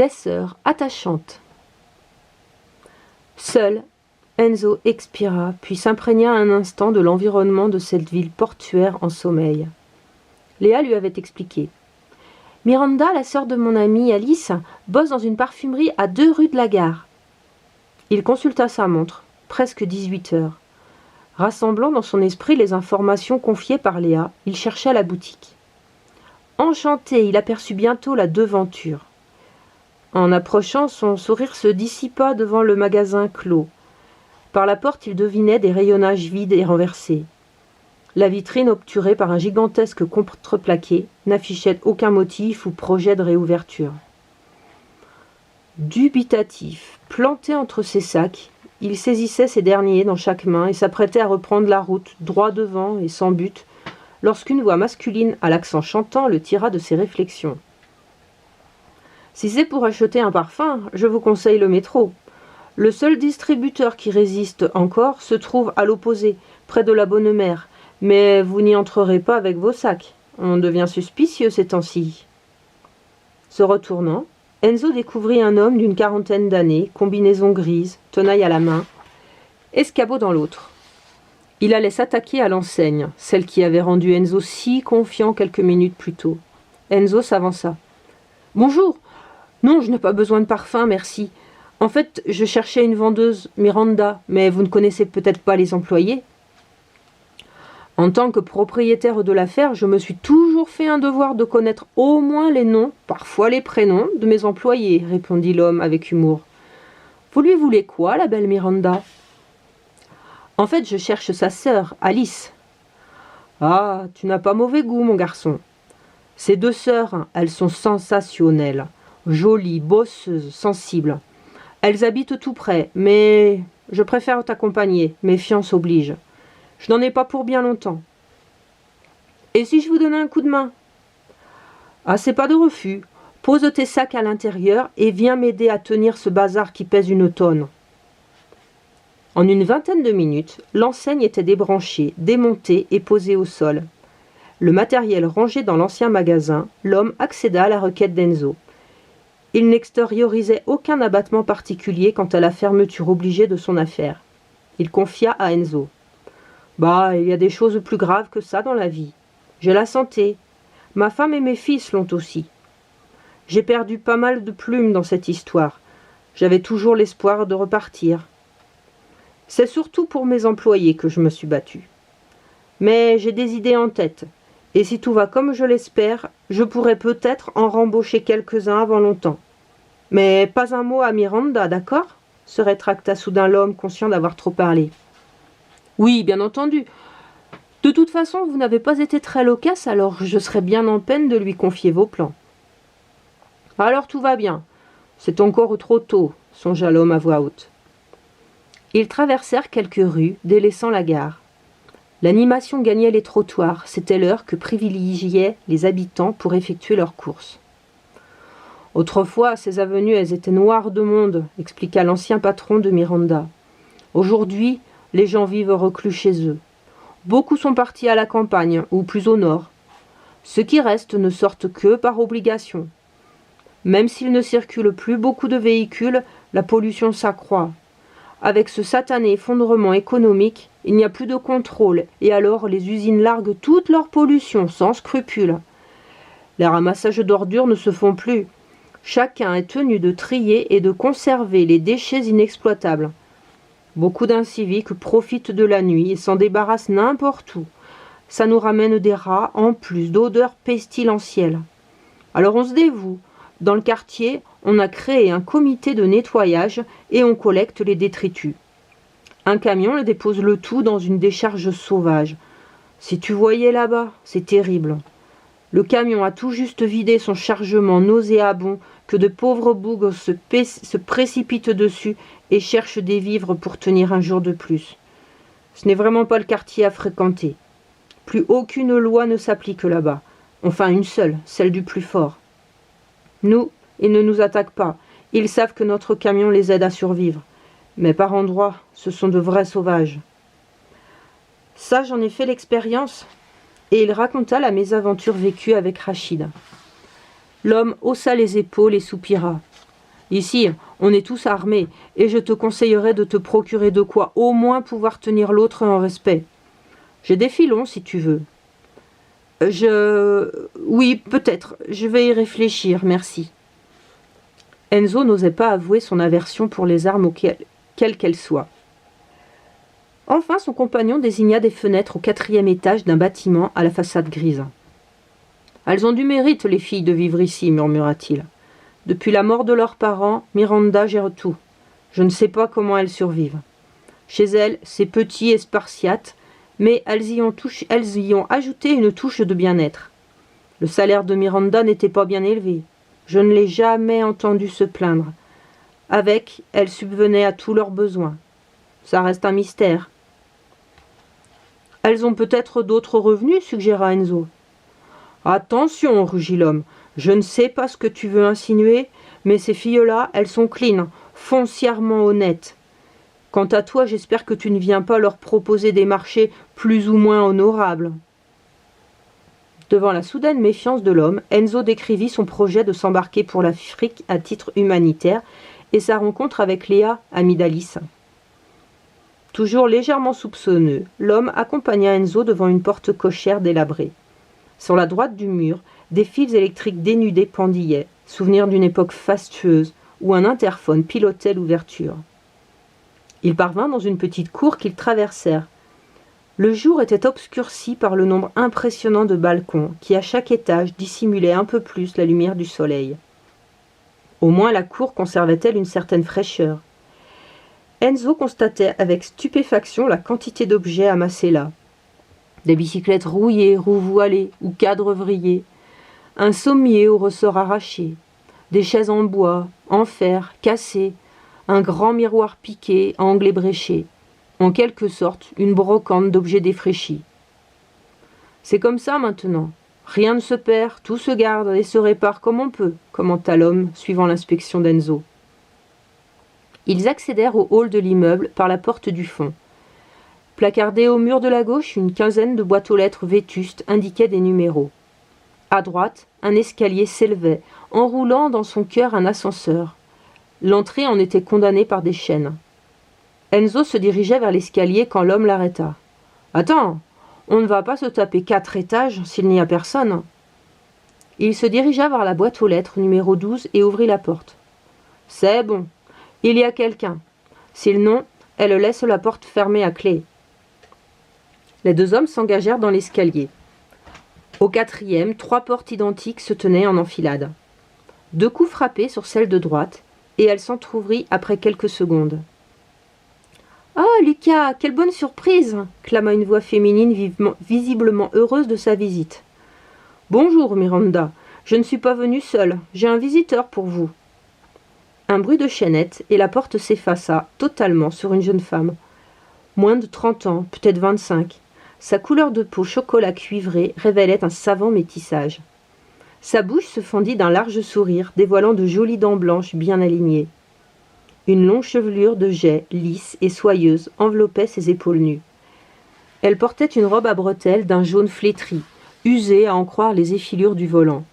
Des sœurs attachantes. Seul, Enzo expira, puis s'imprégna un instant de l'environnement de cette ville portuaire en sommeil. Léa lui avait expliqué. « Miranda, la sœur de mon amie Alice, bosse dans une parfumerie à 2 rues de la gare. » Il consulta sa montre, presque 18 heures. Rassemblant dans son esprit les informations confiées par Léa, il chercha la boutique. Enchanté, il aperçut bientôt la devanture. En approchant, son sourire se dissipa devant le magasin clos. Par la porte, il devinait des rayonnages vides et renversés. La vitrine, obturée par un gigantesque contreplaqué, n'affichait aucun motif ou projet de réouverture. Dubitatif, planté entre ses sacs, il saisissait ces derniers dans chaque main et s'apprêtait à reprendre la route, droit devant et sans but, lorsqu'une voix masculine à l'accent chantant le tira de ses réflexions. « Si c'est pour acheter un parfum, je vous conseille le métro. Le seul distributeur qui résiste encore se trouve à l'opposé, près de la Bonne Mère, mais vous n'y entrerez pas avec vos sacs. On devient suspicieux ces temps-ci. » Se retournant, Enzo découvrit un homme d'une 40aine d'années, combinaison grise, tenaille à la main, escabeau dans l'autre. Il allait s'attaquer à l'enseigne, celle qui avait rendu Enzo si confiant quelques minutes plus tôt. Enzo s'avança. « Bonjour. Non, je n'ai pas besoin de parfum, merci. En fait, je cherchais une vendeuse, Miranda, mais vous ne connaissez peut-être pas les employés. » En tant que propriétaire de l'affaire, je me suis toujours fait un devoir de connaître au moins les noms, parfois les prénoms, de mes employés, répondit l'homme avec humour. « Vous lui voulez quoi, la belle Miranda ?»« En fait, je cherche sa sœur, Alice. »« Ah, tu n'as pas mauvais goût, mon garçon. Ces 2 sœurs, elles sont sensationnelles, jolies, bosseuses, sensibles. Elles habitent tout près, mais je préfère t'accompagner, méfiance oblige. Je n'en ai pas pour bien longtemps. Et si je vous donnais un coup de main ? Ah, c'est pas de refus. Pose tes sacs à l'intérieur et viens m'aider à tenir ce bazar qui pèse 1 tonne. » En une 20aine de minutes, l'enseigne était débranchée, démontée et posée au sol. Le matériel rangé dans l'ancien magasin, l'homme accéda à la requête d'Enzo. Il n'extériorisait aucun abattement particulier quant à la fermeture obligée de son affaire. Il confia à Enzo. « Bah, il y a des choses plus graves que ça dans la vie. J'ai la santé. Ma femme et mes fils l'ont aussi. J'ai perdu pas mal de plumes dans cette histoire. J'avais toujours l'espoir de repartir. C'est surtout pour mes employés que je me suis battu. Mais j'ai des idées en tête, et si tout va comme je l'espère, je pourrais peut-être en rembaucher quelques-uns avant longtemps. Mais pas un mot à Miranda, d'accord ?» se rétracta soudain l'homme, conscient d'avoir trop parlé. « Oui, bien entendu. De toute façon, vous n'avez pas été très loquace, alors je serais bien en peine de lui confier vos plans. »« Alors tout va bien. C'est encore trop tôt, » songea l'homme à voix haute. Ils traversèrent quelques rues, délaissant la gare. L'animation gagnait les trottoirs, c'était l'heure que privilégiaient les habitants pour effectuer leurs courses. « Autrefois, ces avenues, elles étaient noires de monde, » expliqua l'ancien patron de Miranda. « Aujourd'hui, les gens vivent reclus chez eux. Beaucoup sont partis à la campagne, ou plus au nord. Ceux qui restent ne sortent que par obligation. Même s'il ne circule plus beaucoup de véhicules, la pollution s'accroît. Avec ce satané effondrement économique, il n'y a plus de contrôle, et alors les usines larguent toute leur pollution sans scrupule. Les ramassages d'ordures ne se font plus. Chacun est tenu de trier et de conserver les déchets inexploitables. Beaucoup d'inciviques profitent de la nuit et s'en débarrassent n'importe où. Ça nous ramène des rats en plus d'odeurs pestilentielles. Alors on se dévoue. Dans le quartier, on a créé un comité de nettoyage et on collecte les détritus. Un camion dépose le tout dans une décharge sauvage. Si tu voyais là-bas, c'est terrible. Le camion a tout juste vidé son chargement nauséabond que de pauvres bougres se précipitent dessus et cherchent des vivres pour tenir un jour de plus. Ce n'est vraiment pas le quartier à fréquenter. Plus aucune loi ne s'applique là-bas. Enfin une seule, celle du plus fort. Nous, ils ne nous attaquent pas. Ils savent que notre camion les aide à survivre. Mais par endroits, ce sont de vrais sauvages. Ça, j'en ai fait l'expérience. » Et il raconta la mésaventure vécue avec Rachid. L'homme haussa les épaules et soupira. Ici, on est tous armés, et je te conseillerais de te procurer de quoi au moins pouvoir tenir l'autre en respect. J'ai des filons, si tu veux. Oui, peut-être. Je vais y réfléchir, merci. Enzo n'osait pas avouer son aversion pour les armes quelles qu'elles soient. Enfin, son compagnon désigna des fenêtres au 4e étage d'un bâtiment à la façade grise. « Elles ont du mérite, les filles, de vivre ici, murmura-t-il. Depuis la mort de leurs parents, Miranda gère tout. Je ne sais pas comment elles survivent. Chez elles, c'est petit et spartiate, mais elles y ont ajouté une touche de bien-être. Le salaire de Miranda n'était pas bien élevé. Je ne l'ai jamais entendue se plaindre. Avec, elle subvenait à tous leurs besoins. Ça reste un mystère. Elles ont peut-être d'autres revenus, suggéra Enzo. Attention, rugit l'homme. Je ne sais pas ce que tu veux insinuer, mais ces filles-là, elles sont clean, foncièrement honnêtes. Quant à toi, j'espère que tu ne viens pas leur proposer des marchés plus ou moins honorables. Devant la soudaine méfiance de l'homme, Enzo décrivit son projet de s'embarquer pour l'Afrique à titre humanitaire et sa rencontre avec Léa, amie d'Alice. Toujours légèrement soupçonneux, l'homme accompagna Enzo devant une porte cochère délabrée. Sur la droite du mur, des fils électriques dénudés pendillaient, souvenir d'une époque fastueuse où un interphone pilotait l'ouverture. Ils parvinrent dans une petite cour qu'ils traversèrent. Le jour était obscurci par le nombre impressionnant de balcons qui, à chaque étage, dissimulaient un peu plus la lumière du soleil. Au moins la cour conservait-elle une certaine fraîcheur. Enzo constatait avec stupéfaction la quantité d'objets amassés là. Des bicyclettes rouillées, roues voilées ou cadres vrillés, un sommier au ressort arraché, des chaises en bois, en fer, cassées, un grand miroir piqué, angle ébréché, en quelque sorte une brocante d'objets défraîchis. C'est comme ça maintenant. Rien ne se perd, tout se garde et se répare comme on peut, commenta l'homme, suivant l'inspection d'Enzo. Ils accédèrent au hall de l'immeuble par la porte du fond. Placardées au mur de la gauche, une quinzaine de boîtes aux lettres vétustes indiquaient des numéros. À droite, un escalier s'élevait, enroulant dans son cœur un ascenseur. L'entrée en était condamnée par des chaînes. Enzo se dirigeait vers l'escalier quand l'homme l'arrêta. « Attends, on ne va pas se taper 4 étages s'il n'y a personne. » Il se dirigea vers la boîte aux lettres numéro 12 et ouvrit la porte. « C'est bon, il y a quelqu'un. Sinon, elle laisse la porte fermée à clé. » Les deux hommes s'engagèrent dans l'escalier. Au 4e, 3 portes identiques se tenaient en enfilade. 2 coups frappés sur celle de droite, et elle s'entr'ouvrit après quelques secondes. « Oh, Lucas, quelle bonne surprise !» clama une voix féminine visiblement heureuse de sa visite. « Bonjour, Miranda. Je ne suis pas venue seule. J'ai un visiteur pour vous. » Un bruit de chaînette, et la porte s'effaça totalement sur une jeune femme. Moins de 30 ans, peut-être 25. Sa couleur de peau chocolat cuivré révélait un savant métissage. Sa bouche se fendit d'un large sourire, dévoilant de jolies dents blanches bien alignées. Une longue chevelure de jais, lisse et soyeuse, enveloppait ses épaules nues. Elle portait une robe à bretelles d'un jaune flétri, usée à en croire les effilures du volant.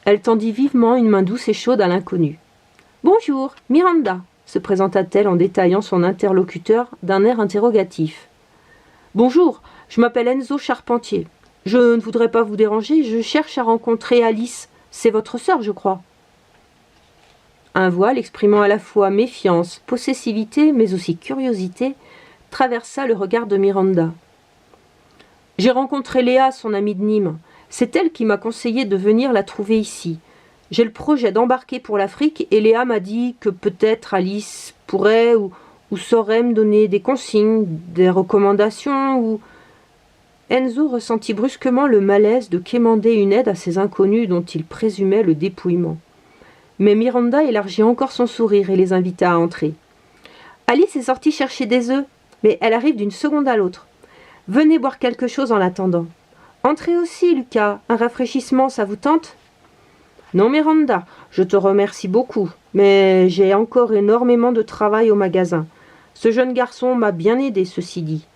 Elle tendit vivement une main douce et chaude à l'inconnu. « Bonjour, Miranda !» se présenta-t-elle en détaillant son interlocuteur d'un air interrogatif. « Bonjour, je m'appelle Enzo Charpentier. Je ne voudrais pas vous déranger, je cherche à rencontrer Alice. C'est votre sœur, je crois. » Un voile exprimant à la fois méfiance, possessivité, mais aussi curiosité, traversa le regard de Miranda. « J'ai rencontré Léa, son amie de Nîmes. C'est elle qui m'a conseillé de venir la trouver ici. J'ai le projet d'embarquer pour l'Afrique et Léa m'a dit que peut-être Alice pourrait ou saurait me donner des consignes, des recommandations ou... » Enzo ressentit brusquement le malaise de quémander une aide à ces inconnus dont il présumait le dépouillement. Mais Miranda élargit encore son sourire et les invita à entrer. « Alice est sortie chercher des œufs, mais elle arrive d'une seconde à l'autre. Venez boire quelque chose en l'attendant. Entrez aussi, Lucas, un rafraîchissement, ça vous tente ?»« Non, Miranda, je te remercie beaucoup, mais j'ai encore énormément de travail au magasin. Ce jeune garçon m'a bien aidé, ceci dit.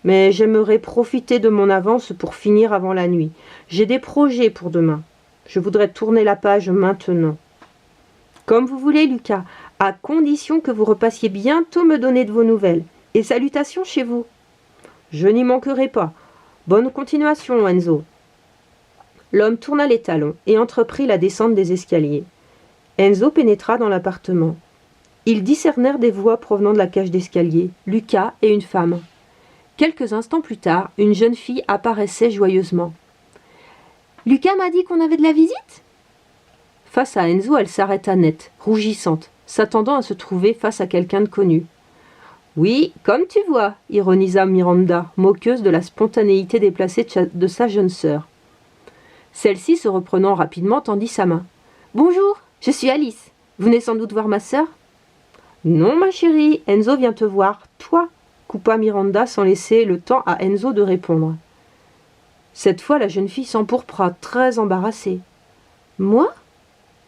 Mais j'aimerais profiter de mon avance pour finir avant la nuit. J'ai des projets pour demain. Je voudrais tourner la page maintenant. » Comme vous voulez, Lucas, à condition que vous repassiez bientôt me donner de vos nouvelles. Et salutations chez vous. Je n'y manquerai pas. Bonne continuation, Enzo. L'homme tourna les talons et entreprit la descente des escaliers. Enzo pénétra dans l'appartement. Ils discernèrent des voix provenant de la cage d'escalier, Lucas et une femme. Quelques instants plus tard, une jeune fille apparaissait joyeusement. « Lucas m'a dit qu'on avait de la visite ?» Face à Enzo, elle s'arrêta net, rougissante, s'attendant à se trouver face à quelqu'un de connu. « Oui, comme tu vois, » ironisa Miranda, moqueuse de la spontanéité déplacée de sa jeune sœur. Celle-ci, se reprenant rapidement, tendit sa main. « Bonjour, je suis Alice. Vous venez sans doute voir ma sœur ?»« Non, ma chérie, Enzo vient te voir, toi !» coupa Miranda sans laisser le temps à Enzo de répondre. Cette fois, la jeune fille s'empourpra, très embarrassée. « Moi ?»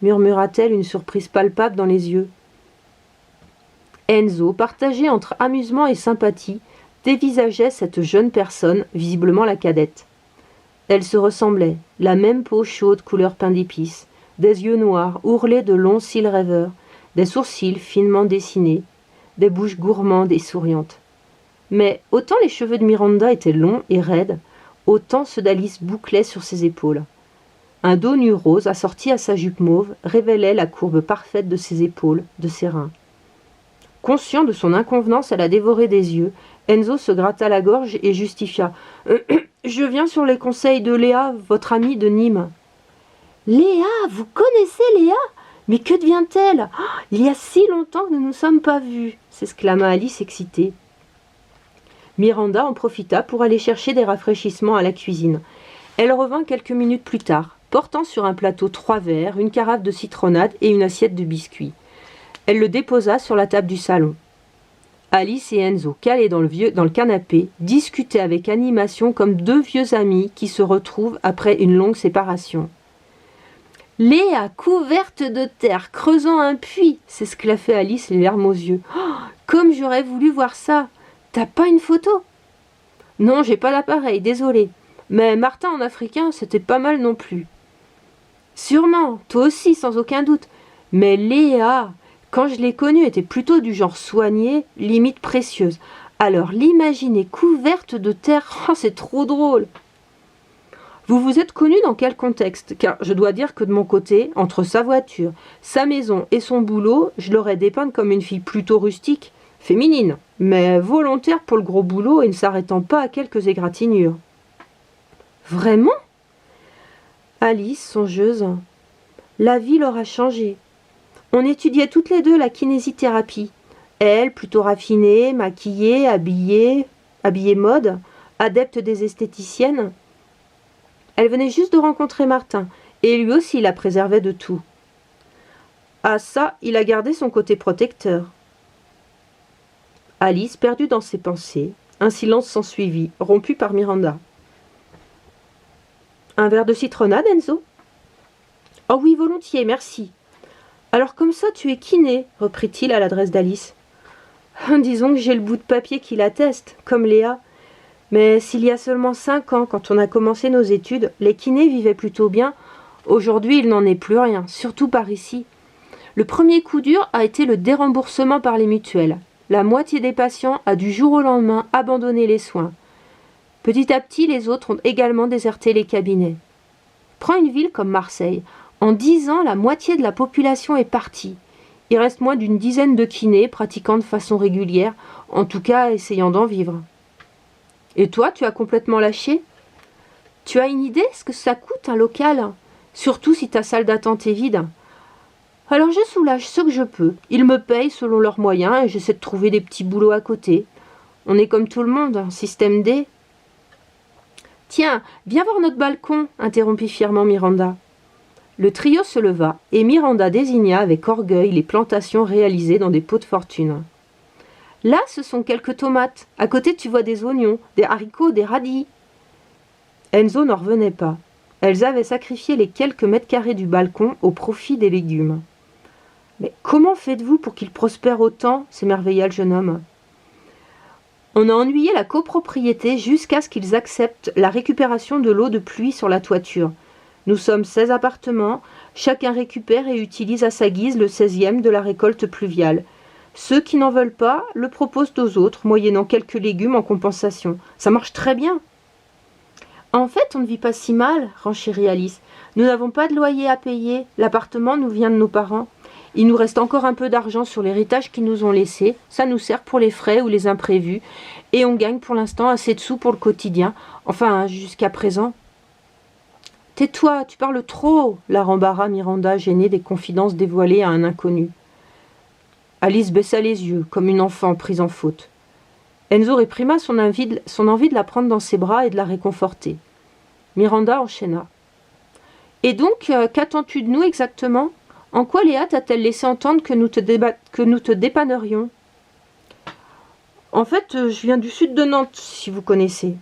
murmura-t-elle, une surprise palpable dans les yeux. Enzo, partagé entre amusement et sympathie, dévisageait cette jeune personne, visiblement la cadette. Elle se ressemblait, la même peau chaude couleur pain d'épices, des yeux noirs ourlés de longs cils rêveurs, des sourcils finement dessinés, des bouches gourmandes et souriantes. Mais autant les cheveux de Miranda étaient longs et raides, autant ceux d'Alice bouclaient sur ses épaules. Un dos nu rose assorti à sa jupe mauve révélait la courbe parfaite de ses épaules, de ses reins. Conscient de son inconvenance à la dévorer des yeux, Enzo se gratta la gorge et justifia. « Je viens sur les conseils de Léa, votre amie de Nîmes. »« Léa, vous connaissez Léa ? Mais que devient-elle ? Il y a si longtemps que nous ne nous sommes pas vus !» s'exclama Alice excitée. Miranda en profita pour aller chercher des rafraîchissements à la cuisine. Elle revint quelques minutes plus tard, portant sur un plateau 3 verres, une carafe de citronnade et une assiette de biscuits. Elle le déposa sur la table du salon. Alice et Enzo, calés dans le canapé, discutaient avec animation comme deux vieux amis qui se retrouvent après une longue séparation. « Léa, couverte de terre, creusant un puits !» s'esclaffait Alice, les larmes aux yeux. « Oh, comme j'aurais voulu voir ça ! T'as pas une photo ?»« Non, j'ai pas l'appareil, désolée. Mais Martin en africain, c'était pas mal non plus. »« Sûrement, toi aussi, sans aucun doute. Mais Léa, quand je l'ai connue, était plutôt du genre soignée, limite précieuse. Alors l'imaginer couverte de terre, oh, c'est trop drôle. » Vous vous êtes connus dans quel contexte ? Car je dois dire que de mon côté, entre sa voiture, sa maison et son boulot, je l'aurais dépeinte comme une fille plutôt rustique, féminine, mais volontaire pour le gros boulot et ne s'arrêtant pas à quelques égratignures. Vraiment ? Alice, songeuse. La vie l'aura changée. On étudiait toutes les deux la kinésithérapie. Elle, plutôt raffinée, maquillée, habillée mode, adepte des esthéticiennes. Elle venait juste de rencontrer Martin, et lui aussi la préservait de tout. Ah ça, il a gardé son côté protecteur. Alice, perdue dans ses pensées, un silence s'ensuivit, rompu par Miranda. « Un verre de citronnade, Enzo ?»« Oh oui, volontiers, merci. »« Alors comme ça, tu es kiné, reprit-il à l'adresse d'Alice. « Disons que j'ai le bout de papier qui l'atteste, comme Léa. Mais s'il y a seulement 5 ans, quand on a commencé nos études, les kinés vivaient plutôt bien. Aujourd'hui, il n'en est plus rien, surtout par ici. Le premier coup dur a été le déremboursement par les mutuelles. La moitié des patients a du jour au lendemain abandonné les soins. Petit à petit, les autres ont également déserté les cabinets. Prends une ville comme Marseille. En 10 ans, la moitié de la population est partie. Il reste moins d'une dizaine de kinés pratiquant de façon régulière, en tout cas essayant d'en vivre. Et toi, tu as complètement lâché ? Tu as une idée ce que ça coûte un local ? Surtout si ta salle d'attente est vide. Alors je soulage ce que je peux. Ils me payent selon leurs moyens et j'essaie de trouver des petits boulots à côté. On est comme tout le monde, un système D. Tiens, viens voir notre balcon, interrompit fièrement Miranda. Le trio se leva et Miranda désigna avec orgueil les plantations réalisées dans des pots de fortune. Là, ce sont quelques tomates. À côté, tu vois des oignons, des haricots, des radis. Enzo n'en revenait pas. Elles avaient sacrifié les quelques mètres carrés du balcon au profit des légumes. « Mais comment faites-vous pour qu'ils prospèrent autant ?» s'émerveilla le jeune homme. On a ennuyé la copropriété jusqu'à ce qu'ils acceptent la récupération de l'eau de pluie sur la toiture. Nous sommes 16 appartements, chacun récupère et utilise à sa guise le 16e de la récolte pluviale. Ceux qui n'en veulent pas le proposent aux autres, moyennant quelques légumes en compensation. Ça marche très bien. En fait, on ne vit pas si mal, renchérit Alice. Nous n'avons pas de loyer à payer, l'appartement nous vient de nos parents. Il nous reste encore un peu d'argent sur l'héritage qu'ils nous ont laissé, ça nous sert pour les frais ou les imprévus, et on gagne pour l'instant assez de sous pour le quotidien, enfin jusqu'à présent. Tais-toi, tu parles trop, la rembarra Miranda, gênée des confidences dévoilées à un inconnu. Alice baissa les yeux, comme une enfant prise en faute. Enzo réprima son envie de la prendre dans ses bras et de la réconforter. Miranda enchaîna. « Et donc, qu'attends-tu de nous exactement ? En quoi Léa t'a-t-elle laissé entendre que nous te dépannerions ?»« En fait, je viens du sud de Nantes, si vous connaissez. »«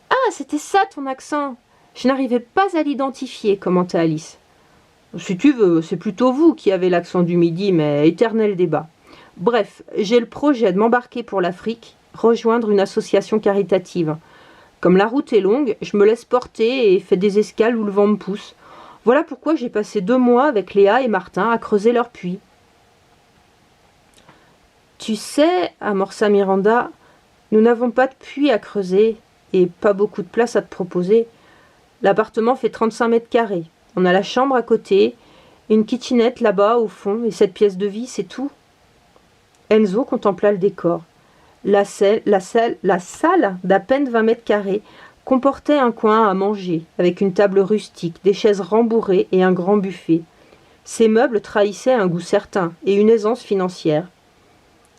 Ah, c'était ça ton accent ! Je n'arrivais pas à l'identifier, » commenta Alice. « Si tu veux, c'est plutôt vous qui avez l'accent du Midi, mais éternel débat. Bref, j'ai le projet de m'embarquer pour l'Afrique, rejoindre une association caritative. Comme la route est longue, je me laisse porter et fais des escales où le vent me pousse. Voilà pourquoi j'ai passé 2 mois avec Léa et Martin à creuser leur puits. »« Tu sais, amorça Miranda, nous n'avons pas de puits à creuser et pas beaucoup de place à te proposer. L'appartement fait 35 mètres carrés. On a la chambre à côté, une kitchenette là-bas au fond, et cette pièce de vie, c'est tout. » Enzo contempla le décor. La salle d'à peine 20 mètres carrés comportait un coin à manger, avec une table rustique, des chaises rembourrées et un grand buffet. Ces meubles trahissaient un goût certain et une aisance financière.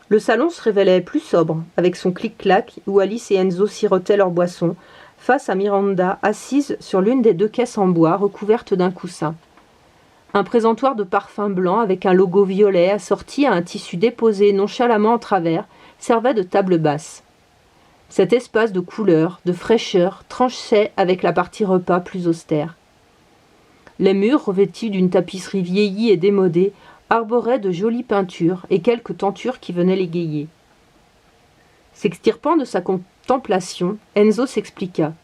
Le salon se révélait plus sobre, avec son clic-clac où Alice et Enzo sirotaient leur boisson, face à Miranda, assise sur l'une des 2 caisses en bois recouverte d'un coussin. Un présentoir de parfum blanc avec un logo violet assorti à un tissu déposé nonchalamment en travers servait de table basse. Cet espace de couleur, de fraîcheur, tranchait avec la partie repas plus austère. Les murs, revêtus d'une tapisserie vieillie et démodée, arboraient de jolies peintures et quelques tentures qui venaient l'égayer. S'extirpant de sa contemplation, Enzo s'expliqua.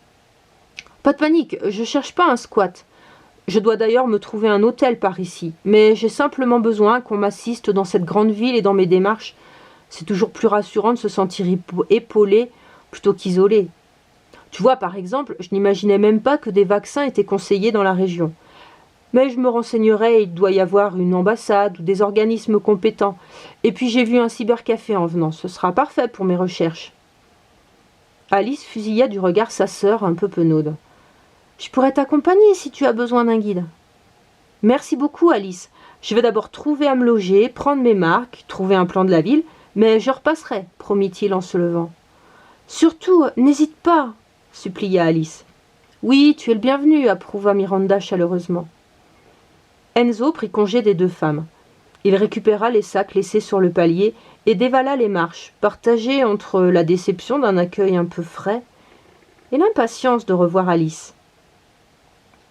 « Pas de panique, je cherche pas un squat. Je dois d'ailleurs me trouver un hôtel par ici, mais j'ai simplement besoin qu'on m'assiste dans cette grande ville et dans mes démarches. C'est toujours plus rassurant de se sentir épaulé plutôt qu'isolé. Tu vois, par exemple, je n'imaginais même pas que des vaccins étaient conseillés dans la région. Mais je me renseignerai, il doit y avoir une ambassade ou des organismes compétents. Et puis j'ai vu un cybercafé en venant, ce sera parfait pour mes recherches. » Alice fusilla du regard sa sœur un peu penaude. « Je pourrais t'accompagner si tu as besoin d'un guide. »« Merci beaucoup, Alice. Je vais d'abord trouver à me loger, prendre mes marques, trouver un plan de la ville, mais je repasserai, promit-il en se levant. « Surtout, n'hésite pas, » supplia Alice. « Oui, tu es le bienvenu, » approuva Miranda chaleureusement. Enzo prit congé des 2 femmes. Il récupéra les sacs laissés sur le palier et dévala les marches, partagées entre la déception d'un accueil un peu frais et l'impatience de revoir Alice.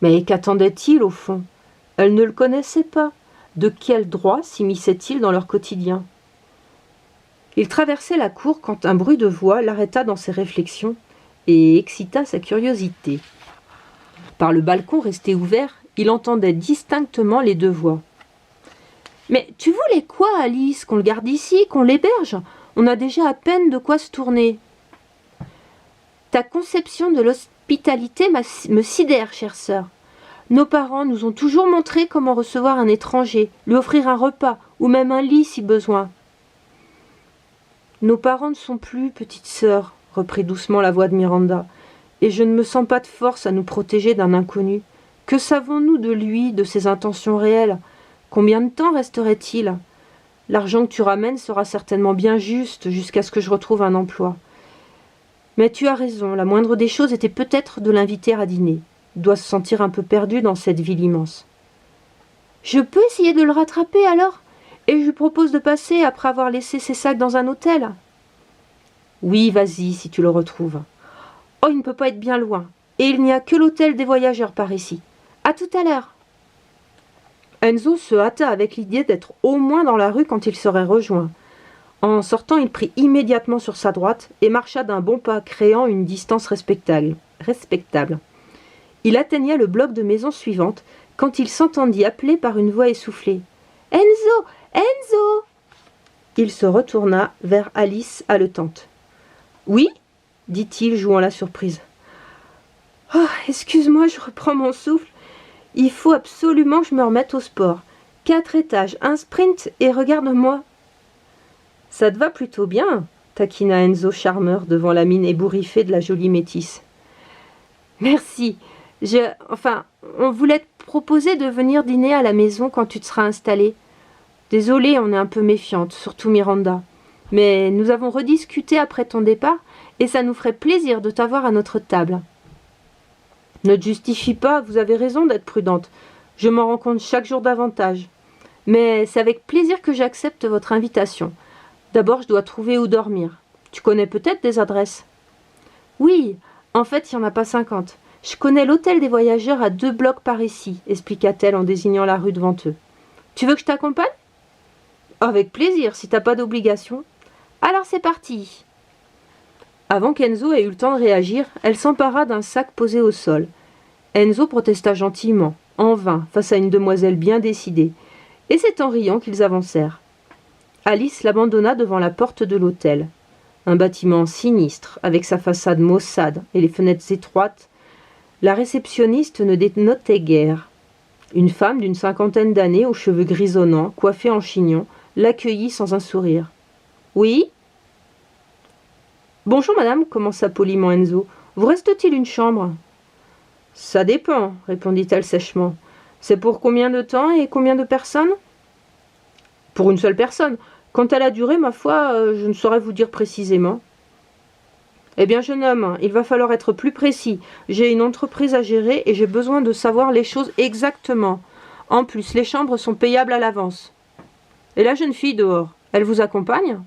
Mais qu'attendait-il au fond ? Elle ne le connaissait pas. De quel droit s'immisçait-il dans leur quotidien ? Il traversait la cour quand un bruit de voix l'arrêta dans ses réflexions et excita sa curiosité. Par le balcon resté ouvert, il entendait distinctement les 2 voix. « Mais tu voulais quoi, Alice ? Qu'on le garde ici, qu'on l'héberge ? On a déjà à peine de quoi se tourner. »« Ta conception de l'hospitalité me sidère, chère sœur. Nos parents nous ont toujours montré comment recevoir un étranger, lui offrir un repas ou même un lit si besoin. »« Nos parents ne sont plus, petite sœur, » reprit doucement la voix de Miranda, « et je ne me sens pas de force à nous protéger d'un inconnu. Que savons-nous de lui, de ses intentions réelles ? Combien de temps resterait-il ? L'argent que tu ramènes sera certainement bien juste jusqu'à ce que je retrouve un emploi. Mais tu as raison, la moindre des choses était peut-être de l'inviter à dîner. Il doit se sentir un peu perdu dans cette ville immense. « Je peux essayer de le rattraper alors ? Et je lui propose de passer après avoir laissé ses sacs dans un hôtel ? » ?»« Oui, vas-y, si tu le retrouves. »« Oh, il ne peut pas être bien loin. Et il n'y a que l'hôtel des voyageurs par ici. À tout à l'heure. » Enzo se hâta avec l'idée d'être au moins dans la rue quand il serait rejoint. En sortant, il prit immédiatement sur sa droite et marcha d'un bon pas, créant une distance respectable. Il atteignait le bloc de maison suivante quand il s'entendit appeler par une voix essoufflée. « Enzo! Enzo !» Il se retourna vers Alice haletante. « Oui ?» dit-il, jouant la surprise. « Oh, excuse-moi, je reprends mon souffle. Il faut absolument que je me remette au sport. 4 étages, un sprint et regarde-moi. » « Ça te va plutôt bien, » taquina Enzo charmeur devant la mine ébouriffée de la jolie métisse. « Merci. On voulait te proposer de venir dîner à la maison quand tu te seras installée. Désolée, on est un peu méfiante, surtout Miranda. Mais nous avons rediscuté après ton départ et ça nous ferait plaisir de t'avoir à notre table. » « Ne te justifie pas, vous avez raison d'être prudente. Je m'en rends compte chaque jour davantage. Mais c'est avec plaisir que j'accepte votre invitation. D'abord, je dois trouver où dormir. Tu connais peut-être des adresses ? » « Oui, en fait, il n'y en a pas 50. Je connais l'hôtel des voyageurs à 2 blocs par ici, expliqua-t-elle en désignant la rue devant eux. Tu veux que je t'accompagne ? Avec plaisir, si t'as pas d'obligation. Alors c'est parti. Avant qu'Enzo ait eu le temps de réagir, elle s'empara d'un sac posé au sol. Enzo protesta gentiment, en vain, face à une demoiselle bien décidée, et c'est en riant qu'ils avancèrent. Alice l'abandonna devant la porte de l'hôtel. Un bâtiment sinistre, avec sa façade maussade et les fenêtres étroites, la réceptionniste ne dénotait guère. Une femme d'une 50aine d'années, aux cheveux grisonnants, coiffée en chignon, l'accueillit sans un sourire. « Oui ?» « Bonjour madame, commença poliment Enzo. Vous reste-t-il une chambre ?»« Ça dépend, répondit-elle sèchement. C'est pour combien de temps et combien de personnes ? » ?»« Pour une seule personne. Quant à la durée, ma foi, je ne saurais vous dire précisément. »« Eh bien, jeune homme, il va falloir être plus précis. J'ai une entreprise à gérer et j'ai besoin de savoir les choses exactement. En plus, les chambres sont payables à l'avance. Et la jeune fille dehors, elle vous accompagne ? »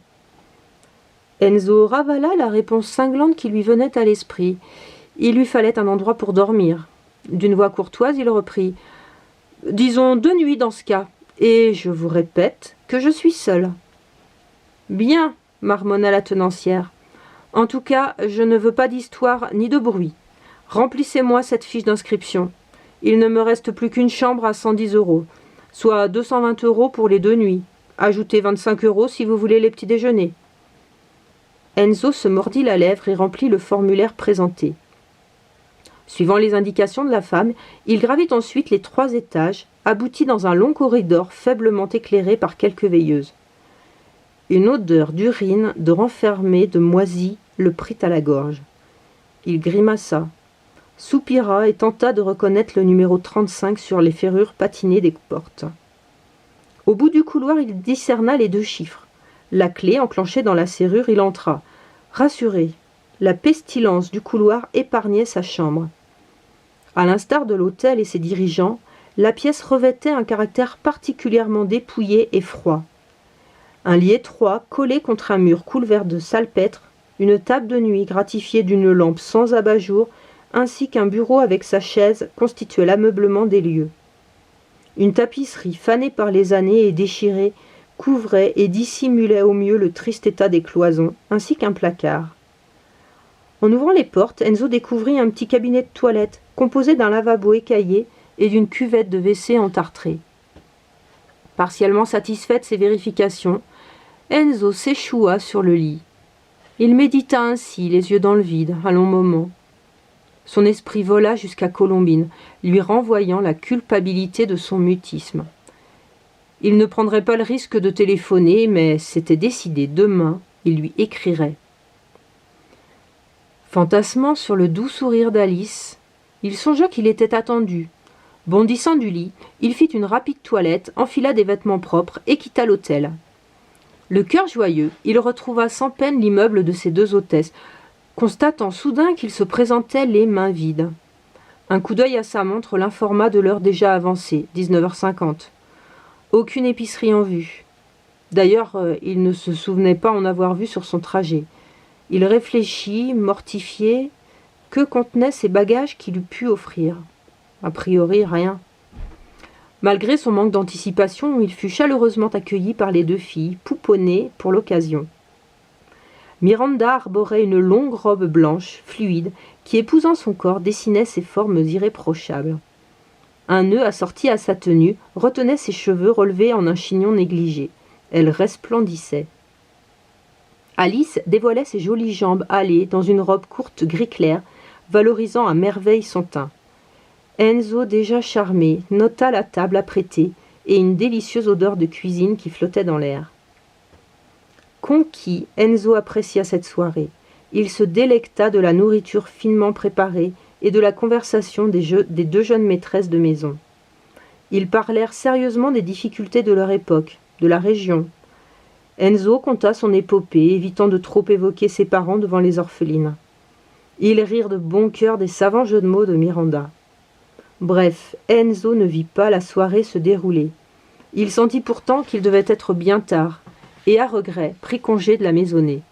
Enzo ravala la réponse cinglante qui lui venait à l'esprit. Il lui fallait un endroit pour dormir. D'une voix courtoise, il reprit. « Disons 2 nuits dans ce cas, et je vous répète que je suis seule. »« Bien, » marmonna la tenancière. « En tout cas, je ne veux pas d'histoire ni de bruit. Remplissez-moi cette fiche d'inscription. Il ne me reste plus qu'une chambre à 110 €, soit 220 € pour les 2 nuits. Ajoutez 25 € si vous voulez les petits déjeuners. » Enzo se mordit la lèvre et remplit le formulaire présenté. Suivant les indications de la femme, il gravit ensuite les 3 étages, aboutit dans un long corridor faiblement éclairé par quelques veilleuses. Une odeur d'urine, de renfermé, de moisi le prit à la gorge. Il grimaça, soupira et tenta de reconnaître le numéro 35 sur les ferrures patinées des portes. Au bout du couloir, il discerna les 2 chiffres. La clé enclenchée dans la serrure, il entra. Rassuré, la pestilence du couloir épargnait sa chambre. À l'instar de l'hôtel et ses dirigeants, la pièce revêtait un caractère particulièrement dépouillé et froid. Un lit étroit, collé contre un mur couvert de salpêtre, une table de nuit gratifiée d'une lampe sans abat-jour, ainsi qu'un bureau avec sa chaise constituaient l'ameublement des lieux. Une tapisserie fanée par les années et déchirée couvrait et dissimulait au mieux le triste état des cloisons, ainsi qu'un placard. En ouvrant les portes, Enzo découvrit un petit cabinet de toilette, composé d'un lavabo écaillé et d'une cuvette de WC entartrée. Partiellement satisfait de ces vérifications, Enzo s'échoua sur le lit. Il médita ainsi, les yeux dans le vide, un long moment. Son esprit vola jusqu'à Colombine, lui renvoyant la culpabilité de son mutisme. Il ne prendrait pas le risque de téléphoner, mais c'était décidé, demain, il lui écrirait. Fantasmant sur le doux sourire d'Alice, il songea qu'il était attendu. Bondissant du lit, il fit une rapide toilette, enfila des vêtements propres et quitta l'hôtel. Le cœur joyeux, il retrouva sans peine l'immeuble de ses 2 hôtesses, constatant soudain qu'il se présentait les mains vides. Un coup d'œil à sa montre l'informa de l'heure déjà avancée, 19h50. Aucune épicerie en vue. D'ailleurs, il ne se souvenait pas en avoir vu sur son trajet. Il réfléchit, mortifié. Que contenaient ces bagages qu'il eût pu offrir ? A priori, rien. Malgré son manque d'anticipation, il fut chaleureusement accueilli par les 2 filles, pouponnées pour l'occasion. Miranda arborait une longue robe blanche, fluide, qui, épousant son corps, dessinait ses formes irréprochables. Un nœud assorti à sa tenue retenait ses cheveux relevés en un chignon négligé. Elle resplendissait. Alice dévoilait ses jolies jambes hâlées dans une robe courte gris clair, valorisant à merveille son teint. Enzo, déjà charmé, nota la table apprêtée et une délicieuse odeur de cuisine qui flottait dans l'air. Conquis, Enzo apprécia cette soirée. Il se délecta de la nourriture finement préparée et de la conversation des deux jeunes maîtresses de maison. Ils parlèrent sérieusement des difficultés de leur époque, de la région. Enzo conta son épopée, évitant de trop évoquer ses parents devant les orphelines. Ils rirent de bon cœur des savants jeux de mots de Miranda. Bref, Enzo ne vit pas la soirée se dérouler. Il sentit pourtant qu'il devait être bien tard, et à regret prit congé de la maisonnée.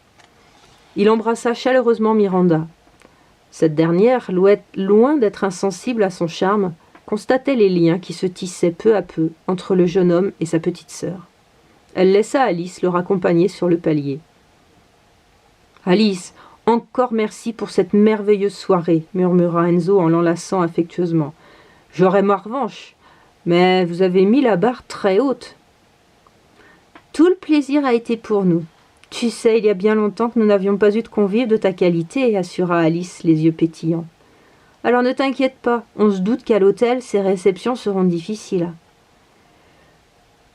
Il embrassa chaleureusement Miranda. Cette dernière, loin d'être insensible à son charme, constatait les liens qui se tissaient peu à peu entre le jeune homme et sa petite sœur. Elle laissa Alice le raccompagner sur le palier. « Alice, encore merci pour cette merveilleuse soirée, » murmura Enzo en l'enlaçant affectueusement. « J'aurai ma revanche, mais vous avez mis la barre très haute. » « Tout le plaisir a été pour nous. Tu sais, il y a bien longtemps que nous n'avions pas eu de convives de ta qualité, » assura Alice, les yeux pétillants. « Alors ne t'inquiète pas, on se doute qu'à l'hôtel, ces réceptions seront difficiles. »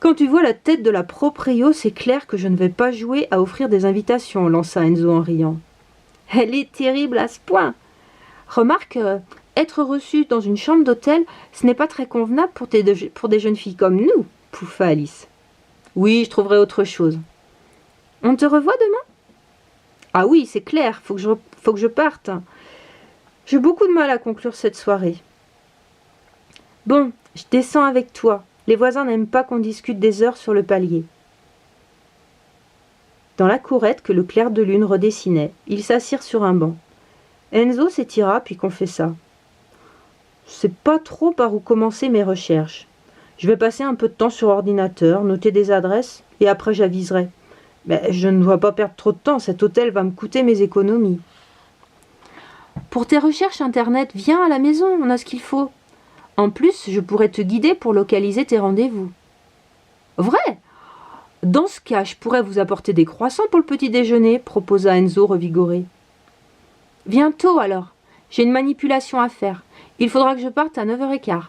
« Quand tu vois la tête de la proprio, c'est clair que je ne vais pas jouer à offrir des invitations, » lança Enzo en riant. « Elle est terrible à ce point. Remarque, être reçue dans une chambre d'hôtel, ce n'est pas très convenable pour des jeunes filles comme nous, » pouffa Alice. « Oui, je trouverai autre chose. »« On te revoit demain ?»« Ah oui, c'est clair, faut que je parte. J'ai beaucoup de mal à conclure cette soirée. »« Bon, je descends avec toi. Les voisins n'aiment pas qu'on discute des heures sur le palier. » Dans la courette que le clair de lune redessinait, ils s'assirent sur un banc. Enzo s'étira puis confessa. « Je ne sais pas trop par où commencer mes recherches. Je vais passer un peu de temps sur ordinateur, noter des adresses, et après j'aviserai. Mais je ne dois pas perdre trop de temps, cet hôtel va me coûter mes économies. »« Pour tes recherches internet, viens à la maison, on a ce qu'il faut. En plus, je pourrais te guider pour localiser tes rendez-vous. »« Vrai ? Dans ce cas, je pourrais vous apporter des croissants pour le petit déjeuner, » proposa Enzo revigoré. « Viens tôt alors, j'ai une manipulation à faire. Il faudra que je parte à 9h15. »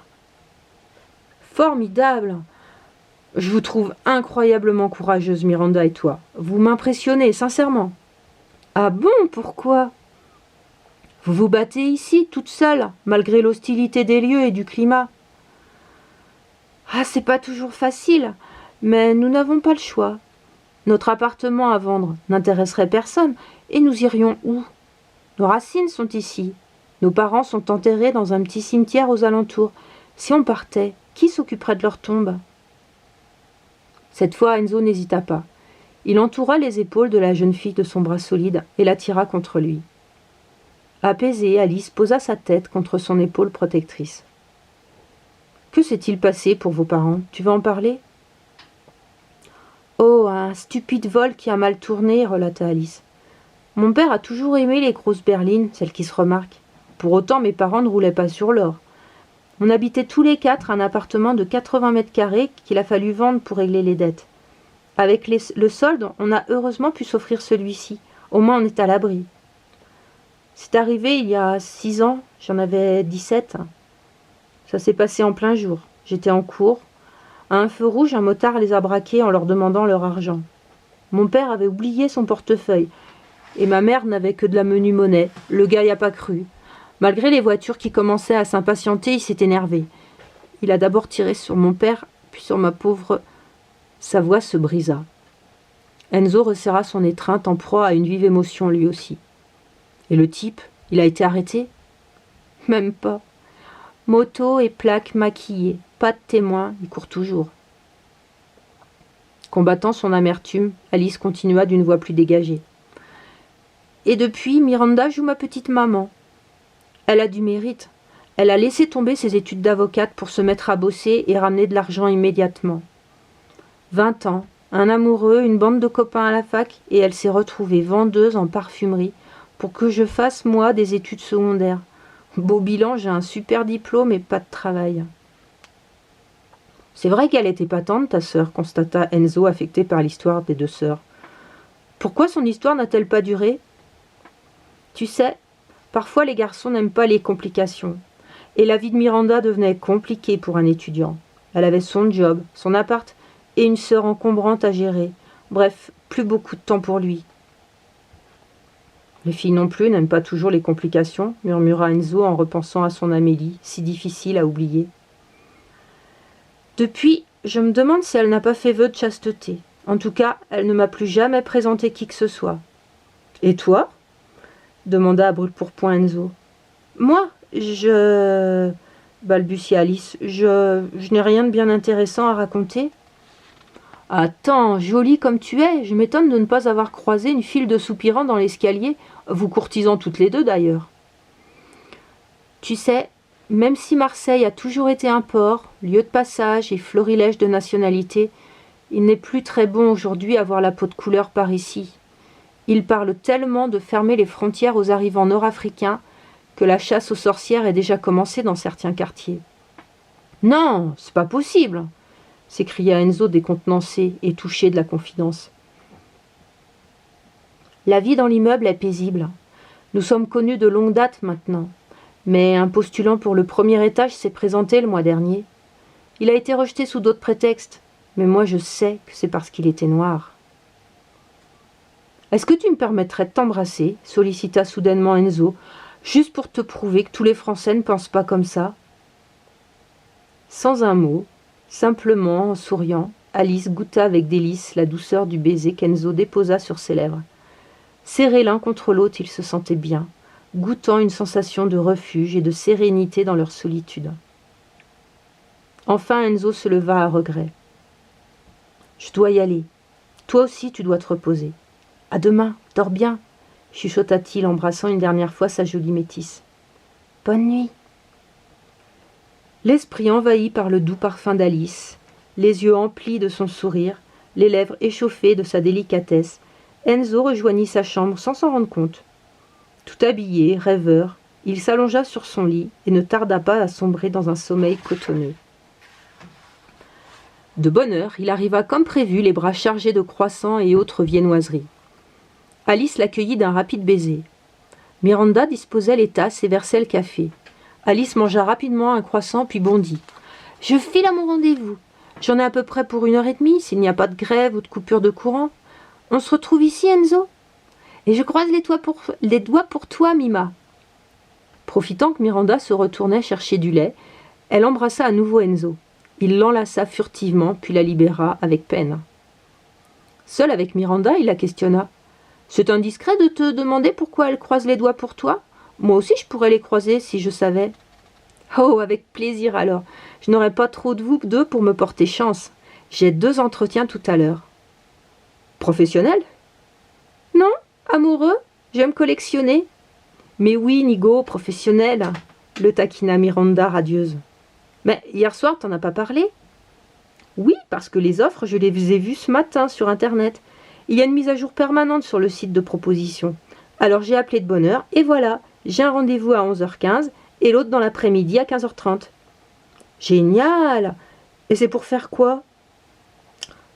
« Formidable ! Je vous trouve incroyablement courageuse, Miranda et toi. Vous m'impressionnez, sincèrement. »« Ah bon, pourquoi ? Vous vous battez ici, toute seule, malgré l'hostilité des lieux et du climat. »« Ah, c'est pas toujours facile, mais nous n'avons pas le choix. Notre appartement à vendre n'intéresserait personne, et nous irions où ? Nos racines sont ici. Nos parents sont enterrés dans un petit cimetière aux alentours. Si on partait, qui s'occuperait de leur tombe ? » Cette fois, Enzo n'hésita pas. Il entoura les épaules de la jeune fille de son bras solide et l'attira contre lui. Apaisée, Alice posa sa tête contre son épaule protectrice. « Que s'est-il passé pour vos parents ? Tu veux en parler ? » « Oh, un stupide vol qui a mal tourné, » relata Alice. « Mon père a toujours aimé les grosses berlines, celles qui se remarquent. Pour autant, mes parents ne roulaient pas sur l'or. On habitait tous les quatre un appartement de 80 mètres carrés qu'il a fallu vendre pour régler les dettes. Avec le solde, on a heureusement pu s'offrir celui-ci. Au moins, on est à l'abri. C'est arrivé il y a 6 ans, j'en avais 17. Ça s'est passé en plein jour. J'étais en cours. À un feu rouge, un motard les a braqués en leur demandant leur argent. Mon père avait oublié son portefeuille et ma mère n'avait que de la menue monnaie. Le gars y a pas cru. Malgré les voitures qui commençaient à s'impatienter, il s'est énervé. Il a d'abord tiré sur mon père, puis sur ma pauvre... Sa voix se brisa. Enzo resserra son étreinte en proie à une vive émotion lui aussi. Et le type, il a été arrêté ? Même pas. Moto et plaque maquillées, pas de témoin, il court toujours. Combattant son amertume, Alice continua d'une voix plus dégagée. Et depuis, Miranda joue ma petite maman. Elle a du mérite. Elle a laissé tomber ses études d'avocate pour se mettre à bosser et ramener de l'argent immédiatement. 20 ans, un amoureux, une bande de copains à la fac, et elle s'est retrouvée vendeuse en parfumerie pour que je fasse, moi, des études secondaires. Beau bilan, j'ai un super diplôme et pas de travail. C'est vrai qu'elle était patente, ta sœur, constata Enzo, affecté par l'histoire des deux sœurs. Pourquoi son histoire n'a-t-elle pas duré? Tu sais, parfois les garçons n'aiment pas les complications. Et la vie de Miranda devenait compliquée pour un étudiant. Elle avait son job, son appart et une sœur encombrante à gérer. Bref, plus beaucoup de temps pour lui. Les filles non plus n'aiment pas toujours les complications, murmura Enzo en repensant à son Amélie, si difficile à oublier. Depuis, je me demande si elle n'a pas fait vœu de chasteté. En tout cas, elle ne m'a plus jamais présenté qui que ce soit. Et toi? Demanda à brûle-pourpoint Enzo. Moi, balbutia Alice. Je n'ai rien de bien intéressant à raconter. Attends, jolie comme tu es, je m'étonne de ne pas avoir croisé une file de soupirants dans l'escalier, vous courtisant toutes les deux d'ailleurs. Tu sais, même si Marseille a toujours été un port, lieu de passage et florilège de nationalités, il n'est plus très bon aujourd'hui à voir la peau de couleur par ici. Il parle tellement de fermer les frontières aux arrivants nord-africains que la chasse aux sorcières est déjà commencée dans certains quartiers. Non, c'est pas possible, s'écria Enzo décontenancé et touché de la confidence. La vie dans l'immeuble est paisible. Nous sommes connus de longue date maintenant, mais un postulant pour le premier étage s'est présenté le mois dernier. Il a été rejeté sous d'autres prétextes, mais moi je sais que c'est parce qu'il était noir. « Est-ce que tu me permettrais de t'embrasser » sollicita soudainement Enzo, juste pour te prouver que tous les Français ne pensent pas comme ça. Sans un mot, simplement en souriant, Alice goûta avec délice la douceur du baiser qu'Enzo déposa sur ses lèvres. Serrés l'un contre l'autre, ils se sentaient bien, goûtant une sensation de refuge et de sérénité dans leur solitude. Enfin Enzo se leva à regret. « Je dois y aller. Toi aussi tu dois te reposer. À demain, dors bien, chuchota-t-il, embrassant une dernière fois sa jolie métisse. Bonne nuit. L'esprit envahi par le doux parfum d'Alice, les yeux emplis de son sourire, les lèvres échauffées de sa délicatesse, Enzo rejoignit sa chambre sans s'en rendre compte. Tout habillé, rêveur, il s'allongea sur son lit et ne tarda pas à sombrer dans un sommeil cotonneux. De bonne heure, il arriva comme prévu, les bras chargés de croissants et autres viennoiseries. Alice l'accueillit d'un rapide baiser. Miranda disposait les tasses et versait le café. Alice mangea rapidement un croissant puis bondit. « Je file à mon rendez-vous. J'en ai à peu près pour 1h30 s'il n'y a pas de grève ou de coupure de courant. On se retrouve ici, Enzo? Et je croise les doigts pour toi, Mima. » Profitant que Miranda se retournait chercher du lait, elle embrassa à nouveau Enzo. Il l'enlaça furtivement puis la libéra avec peine. Seul avec Miranda, il la questionna. « C'est indiscret de te demander pourquoi elle croise les doigts pour toi? Moi aussi je pourrais les croiser si je savais. »« Oh, avec plaisir alors. Je n'aurai pas trop de vous deux pour me porter chance. J'ai 2 entretiens tout à l'heure. »« Professionnel? »« Non, amoureux. J'aime collectionner. »« Mais oui, Nigo, professionnel. » le taquina Miranda radieuse. « Mais hier soir, t'en as pas parlé? »« Oui, parce que les offres, je les ai vues ce matin sur Internet. Il y a une mise à jour permanente sur le site de proposition. Alors j'ai appelé de bonne heure et voilà, j'ai un rendez-vous à 11h15 et l'autre dans l'après-midi à 15h30. Génial! Et c'est pour faire quoi?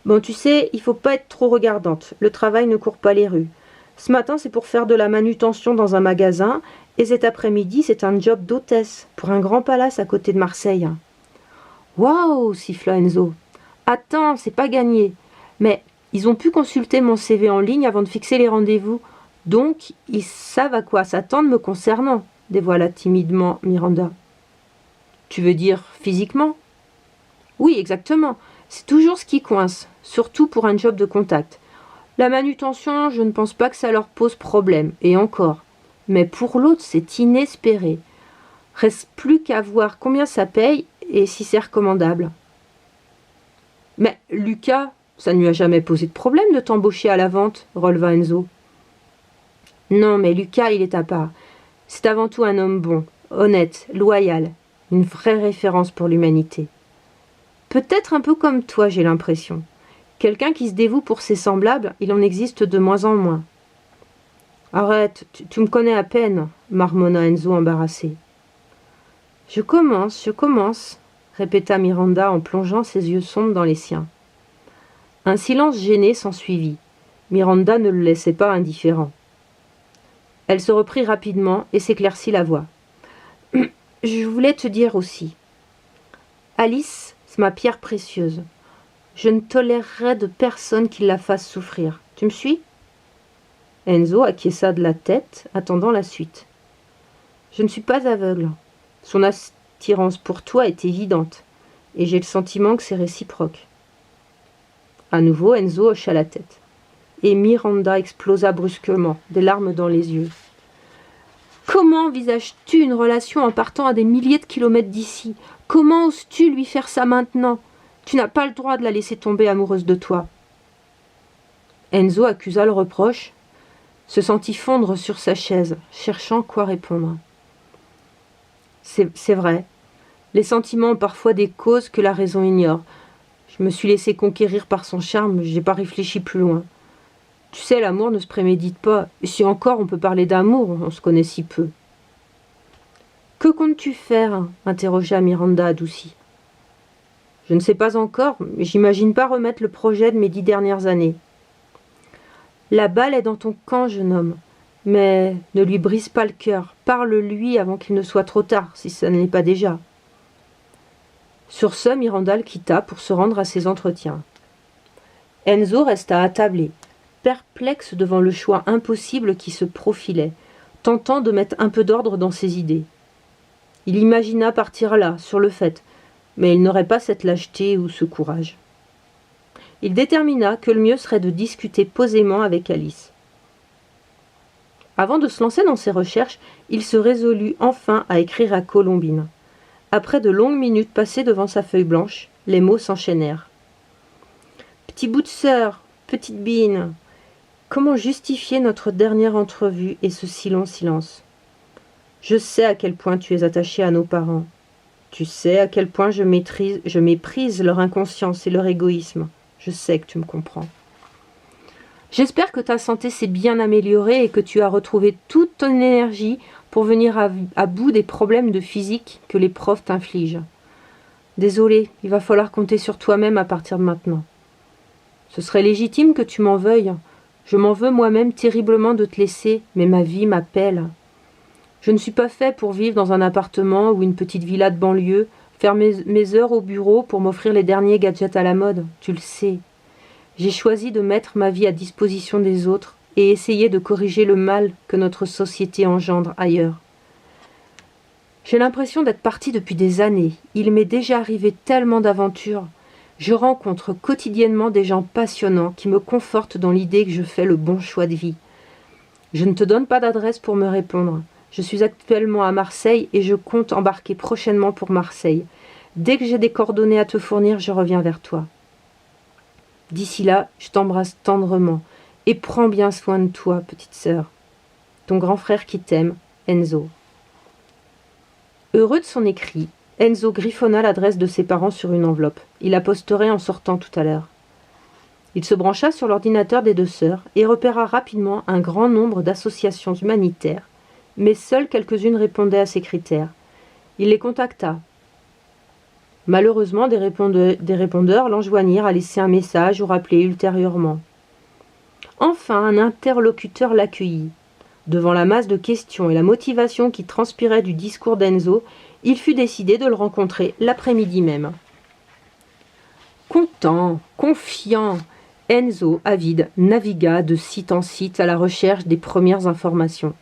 Bon, tu sais, il faut pas être trop regardante. Le travail ne court pas les rues. Ce matin, c'est pour faire de la manutention dans un magasin et cet après-midi, c'est un job d'hôtesse pour un grand palace à côté de Marseille. Waouh! Siffla Enzo. Attends, c'est pas gagné. Mais ils ont pu consulter mon CV en ligne avant de fixer les rendez-vous. Donc, ils savent à quoi s'attendre me concernant, dévoila timidement Miranda. Tu veux dire physiquement? Oui, exactement. C'est toujours ce qui coince, surtout pour un job de contact. La manutention, je ne pense pas que ça leur pose problème, et encore. Mais pour l'autre, c'est inespéré. Reste plus qu'à voir combien ça paye et si c'est recommandable. Mais Lucas, ça ne lui a jamais posé de problème de t'embaucher à la vente, releva Enzo. Non, mais Lucas, il est à part. C'est avant tout un homme bon, honnête, loyal, une vraie référence pour l'humanité. Peut-être un peu comme toi, j'ai l'impression. Quelqu'un qui se dévoue pour ses semblables, il en existe de moins en moins. Arrête, tu me connais à peine, marmonna Enzo embarrassé. Je commence, répéta Miranda en plongeant ses yeux sombres dans les siens. Un silence gêné s'ensuivit. Miranda ne le laissait pas indifférent. Elle se reprit rapidement et s'éclaircit la voix. « Je voulais te dire aussi. Alice, c'est ma pierre précieuse. Je ne tolérerai de personne qui la fasse souffrir. Tu me suis ?» Enzo acquiesça de la tête, attendant la suite. « Je ne suis pas aveugle. Son attirance pour toi est évidente, et j'ai le sentiment que c'est réciproque. » À nouveau, Enzo hocha la tête. Et Miranda explosa brusquement, des larmes dans les yeux. « Comment envisages-tu une relation en partant à des milliers de kilomètres d'ici? Comment oses-tu lui faire ça maintenant? Tu n'as pas le droit de la laisser tomber amoureuse de toi. » Enzo accusa le reproche, se sentit fondre sur sa chaise, cherchant quoi répondre. C'est vrai, les sentiments ont parfois des causes que la raison ignore. Je me suis laissé conquérir par son charme, j'ai pas réfléchi plus loin. Tu sais, l'amour ne se prémédite pas, et si encore on peut parler d'amour, on se connaît si peu. « Que comptes-tu faire » interrogea Miranda adoucie. « Je ne sais pas encore, mais j'imagine pas remettre le projet de mes 10 dernières années. » La balle est dans ton camp, jeune homme, mais ne lui brise pas le cœur, parle-lui avant qu'il ne soit trop tard, si ça ne l'est pas déjà. Sur ce, Miranda le quitta pour se rendre à ses entretiens. Enzo resta attablé, perplexe devant le choix impossible qui se profilait, tentant de mettre un peu d'ordre dans ses idées. Il imagina partir là, sur le fait, mais il n'aurait pas cette lâcheté ou ce courage. Il détermina que le mieux serait de discuter posément avec Alice. Avant de se lancer dans ses recherches, il se résolut enfin à écrire à Colombine. Après de longues minutes passées devant sa feuille blanche, les mots s'enchaînèrent. « Petit bout de sœur, petite bine, comment justifier notre dernière entrevue et ce si long silence? Je sais à quel point tu es attaché à nos parents. Tu sais à quel point je méprise leur inconscience et leur égoïsme. Je sais que tu me comprends. J'espère que ta santé s'est bien améliorée et que tu as retrouvé toute ton énergie pour venir à bout des problèmes de physique que les profs t'infligent. Désolé, il va falloir compter sur toi-même à partir de maintenant. Ce serait légitime que tu m'en veuilles. Je m'en veux moi-même terriblement de te laisser, mais ma vie m'appelle. Je ne suis pas fait pour vivre dans un appartement ou une petite villa de banlieue, faire mes heures au bureau pour m'offrir les derniers gadgets à la mode, tu le sais. J'ai choisi de mettre ma vie à disposition des autres et essayer de corriger le mal que notre société engendre ailleurs. J'ai l'impression d'être partie depuis des années. Il m'est déjà arrivé tellement d'aventures. Je rencontre quotidiennement des gens passionnants qui me confortent dans l'idée que je fais le bon choix de vie. Je ne te donne pas d'adresse pour me répondre. Je suis actuellement à Marseille et je compte embarquer prochainement pour Marseille. Dès que j'ai des coordonnées à te fournir, je reviens vers toi. D'ici là, je t'embrasse tendrement et prends bien soin de toi, petite sœur. Ton grand frère qui t'aime, Enzo. Heureux de son écrit, Enzo griffonna l'adresse de ses parents sur une enveloppe. Il la posterait en sortant tout à l'heure. Il se brancha sur l'ordinateur des deux sœurs et repéra rapidement un grand nombre d'associations humanitaires, mais seules quelques-unes répondaient à ses critères. Il les contacta. Malheureusement, des répondeurs l'enjoignirent à laisser un message ou rappeler ultérieurement. Enfin, un interlocuteur l'accueillit. Devant la masse de questions et la motivation qui transpirait du discours d'Enzo, il fut décidé de le rencontrer l'après-midi même. Content, confiant, Enzo, avide, navigua de site en site à la recherche des premières informations.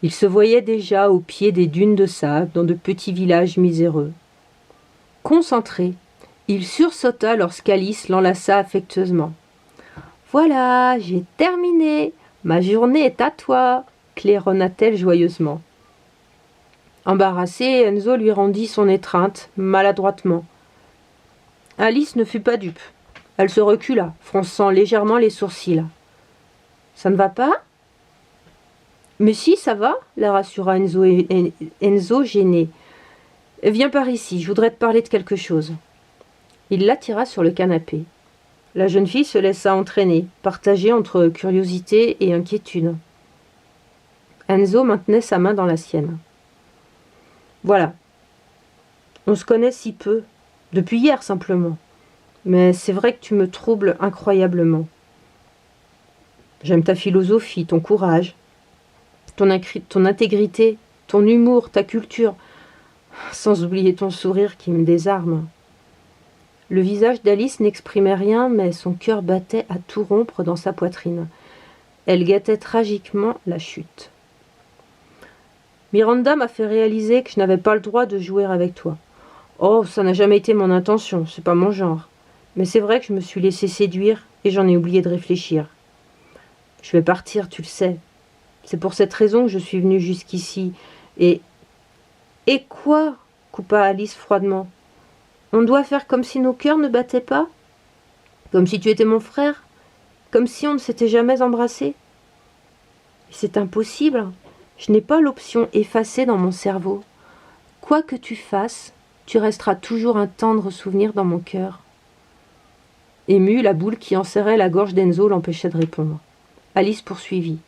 Il se voyait déjà au pied des dunes de sable dans de petits villages miséreux. Concentré, il sursauta lorsqu'Alice l'enlaça affectueusement. « Voilà, j'ai terminé. Ma journée est à toi, » claironna-t-elle joyeusement. Embarrassé, Enzo lui rendit son étreinte, maladroitement. Alice ne fut pas dupe. Elle se recula, fronçant légèrement les sourcils. « Ça ne va pas ?»« Mais si, ça va, » la rassura Enzo gêné. « Viens par ici, je voudrais te parler de quelque chose. » Il l'attira sur le canapé. La jeune fille se laissa entraîner, partagée entre curiosité et inquiétude. Enzo maintenait sa main dans la sienne. Voilà. On se connaît si peu, depuis hier simplement. Mais c'est vrai que tu me troubles incroyablement. J'aime ta philosophie, ton courage, ton intégrité, ton humour, ta culture, sans oublier ton sourire qui me désarme. Le visage d'Alice n'exprimait rien, mais son cœur battait à tout rompre dans sa poitrine. Elle guettait tragiquement la chute. Miranda m'a fait réaliser que je n'avais pas le droit de jouer avec toi. Oh, ça n'a jamais été mon intention, c'est pas mon genre. Mais c'est vrai que je me suis laissé séduire et j'en ai oublié de réfléchir. Je vais partir, tu le sais. C'est pour cette raison que je suis venue jusqu'ici. Et quoi coupa Alice froidement. On doit faire comme si nos cœurs ne battaient pas? Comme si tu étais mon frère? Comme si on ne s'était jamais embrassés? C'est impossible. Je n'ai pas l'option effacée dans mon cerveau. Quoi que tu fasses, tu resteras toujours un tendre souvenir dans mon cœur. Émue, la boule qui enserrait la gorge d'Enzo l'empêchait de répondre. Alice poursuivit.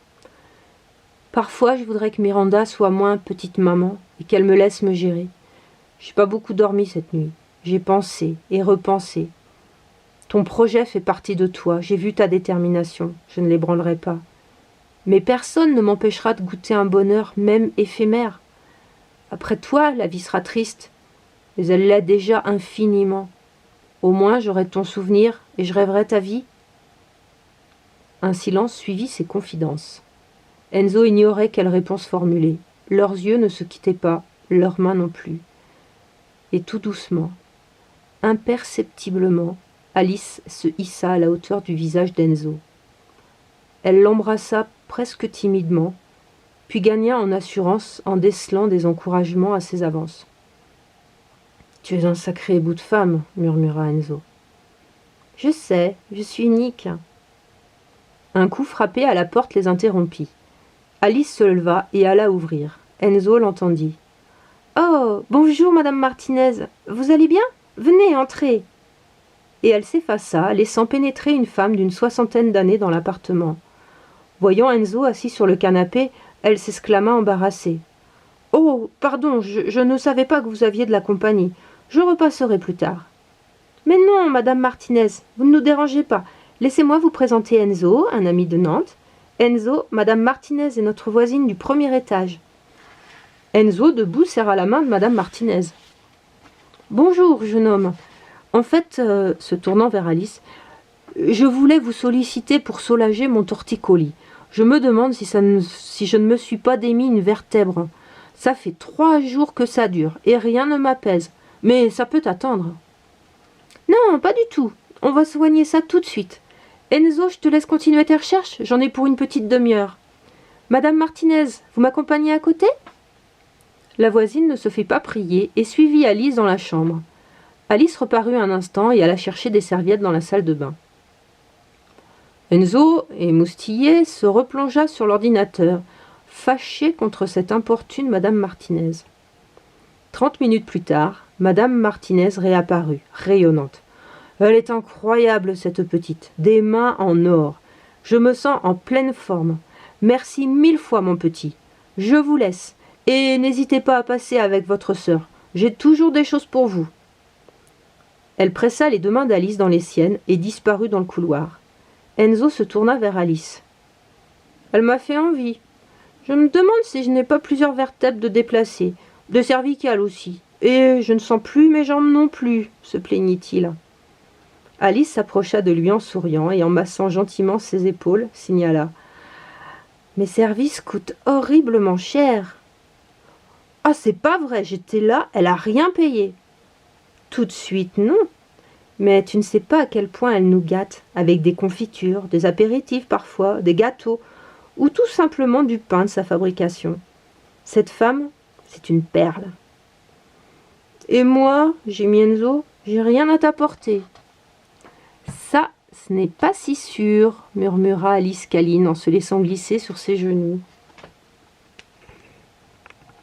Parfois, je voudrais que Miranda soit moins petite maman et qu'elle me laisse me gérer. J'ai pas beaucoup dormi cette nuit. J'ai pensé et repensé. Ton projet fait partie de toi. J'ai vu ta détermination. Je ne l'ébranlerai pas. Mais personne ne m'empêchera de goûter un bonheur, même éphémère. Après toi, la vie sera triste, mais elle l'est déjà infiniment. Au moins, j'aurai ton souvenir et je rêverai ta vie. Un silence suivit ces confidences. Enzo ignorait quelle réponse formuler. Leurs yeux ne se quittaient pas, leurs mains non plus. Et tout doucement, imperceptiblement, Alice se hissa à la hauteur du visage d'Enzo. Elle l'embrassa presque timidement, puis gagna en assurance en décelant des encouragements à ses avances. « Tu es un sacré bout de femme, » murmura Enzo. « Je sais, je suis unique. » Un coup frappé à la porte les interrompit. Alice se leva et alla ouvrir. Enzo l'entendit. « Oh, bonjour, madame Martinez. Vous allez bien? Venez, entrez. » Et elle s'effaça, laissant pénétrer une femme d'une 60aine d'années dans l'appartement. Voyant Enzo assis sur le canapé, elle s'exclama embarrassée. « Oh, pardon, je ne savais pas que vous aviez de la compagnie. Je repasserai plus tard. »« Mais non, madame Martinez, vous ne nous dérangez pas. Laissez-moi vous présenter Enzo, un ami de Nantes. Enzo, madame Martinez est notre voisine du premier étage. » Enzo, debout, serra la main de madame Martinez. « Bonjour, jeune homme. En fait, se tournant vers Alice, je voulais vous solliciter pour soulager mon torticolis. Je me demande si je ne me suis pas démis une vertèbre. Ça fait 3 jours que ça dure, et rien ne m'apaise. Mais ça peut attendre. »« Non, pas du tout. On va soigner ça tout de suite. Enzo, je te laisse continuer tes recherches. J'en ai pour une petite demi-heure. Madame Martinez, vous m'accompagnez à côté ?» La voisine ne se fit pas prier et suivit Alice dans la chambre. Alice reparut un instant et alla chercher des serviettes dans la salle de bain. Enzo, émoustillé, se replongea sur l'ordinateur, fâché contre cette importune madame Martinez. 30 minutes plus tard, madame Martinez réapparut, rayonnante. « Elle est incroyable, cette petite, des mains en or. Je me sens en pleine forme. Merci 1000 fois, mon petit. Je vous laisse, et n'hésitez pas à passer avec votre sœur. J'ai toujours des choses pour vous. » Elle pressa les 2 mains d'Alice dans les siennes et disparut dans le couloir. Enzo se tourna vers Alice. « Elle m'a fait envie. Je me demande si je n'ai pas plusieurs vertèbres de déplacées, de cervicales aussi. Et je ne sens plus mes jambes non plus, se plaignit-il. » Alice s'approcha de lui en souriant et en massant gentiment ses épaules, signala. « Mes services coûtent horriblement cher. »« Ah, c'est pas vrai, j'étais là, elle a rien payé. » »« Tout de suite, non. Mais tu ne sais pas à quel point elle nous gâte, avec des confitures, des apéritifs parfois, des gâteaux, ou tout simplement du pain de sa fabrication. Cette femme, c'est une perle. »« Et moi, gémit Enzo, j'ai rien à t'apporter. »« Ça, ce n'est pas si sûr, » murmura Alice câline en se laissant glisser sur ses genoux.